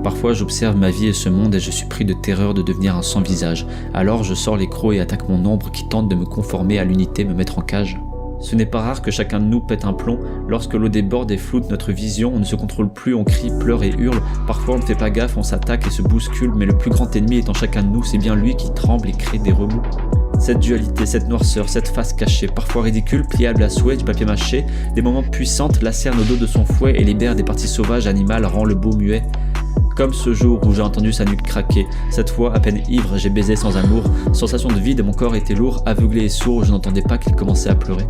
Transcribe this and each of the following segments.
Parfois j'observe ma vie et ce monde et je suis pris de terreur de devenir un sans-visage. Alors je sors les crocs et attaque mon ombre qui tente de me conformer à l'unité, me mettre en cage. Ce n'est pas rare que chacun de nous pète un plomb. Lorsque l'eau déborde et floute notre vision, on ne se contrôle plus, on crie, pleure et hurle. Parfois on ne fait pas gaffe, on s'attaque et se bouscule, mais le plus grand ennemi est en chacun de nous, c'est bien lui qui tremble et crée des remous. Cette dualité, cette noirceur, cette face cachée, parfois ridicule, pliable à souhait, du papier mâché, des moments puissantes lacernent au dos de son fouet et libère des parties sauvages animales, rend le beau muet. Comme ce jour où j'ai entendu sa nuque craquer, cette fois à peine ivre, j'ai baisé sans amour, sensation de vide, mon corps était lourd, aveuglé et sourd, je n'entendais pas qu'il commençait à pleurer.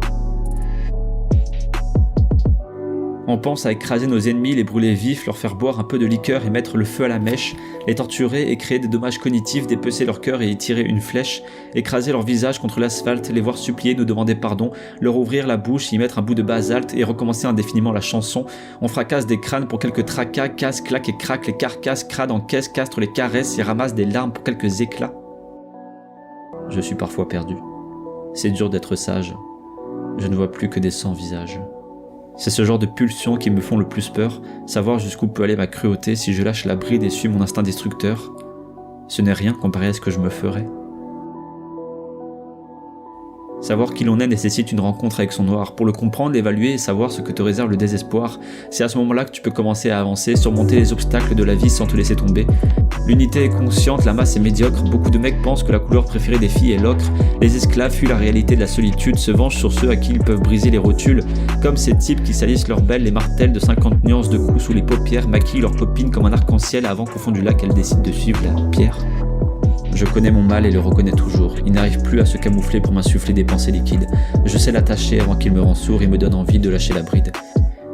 On pense à écraser nos ennemis, les brûler vifs, leur faire boire un peu de liqueur et mettre le feu à la mèche, les torturer et créer des dommages cognitifs, dépecer leur cœur et y tirer une flèche, écraser leur visage contre l'asphalte, les voir supplier, nous demander pardon, leur ouvrir la bouche, y mettre un bout de basalte et recommencer indéfiniment la chanson. On fracasse des crânes pour quelques tracas, casse, claque et craque les carcasses, crade en caisse, castre les caresses et ramasse des larmes pour quelques éclats. Je suis parfois perdu. C'est dur d'être sage. Je ne vois plus que des sans-visages. C'est ce genre de pulsions qui me font le plus peur, savoir jusqu'où peut aller ma cruauté si je lâche la bride et suis mon instinct destructeur. Ce n'est rien comparé à ce que je me ferais. Savoir qui l'on est nécessite une rencontre avec son noir. Pour le comprendre, l'évaluer et savoir ce que te réserve le désespoir, c'est à ce moment-là que tu peux commencer à avancer, surmonter les obstacles de la vie sans te laisser tomber. L'unité est consciente, la masse est médiocre, beaucoup de mecs pensent que la couleur préférée des filles est l'ocre, les esclaves fuient la réalité de la solitude, se vengent sur ceux à qui ils peuvent briser les rotules, comme ces types qui salissent leurs belles, les martèlent de 50 nuances de coups sous les paupières, maquillent leur copine comme un arc-en-ciel avant qu'au fond du lac elles décident de suivre la pierre. Je connais mon mal et le reconnais toujours. Il n'arrive plus à se camoufler pour m'insuffler des pensées liquides. Je sais l'attacher avant qu'il me rend sourd et me donne envie de lâcher la bride.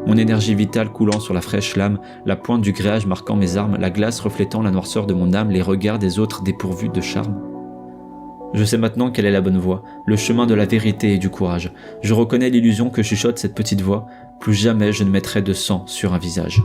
Mon énergie vitale coulant sur la fraîche lame, la pointe du gréage marquant mes armes, la glace reflétant la noirceur de mon âme, les regards des autres dépourvus de charme. Je sais maintenant quelle est la bonne voie, le chemin de la vérité et du courage. Je reconnais l'illusion que chuchote cette petite voix. Plus jamais je ne mettrai de sang sur un visage.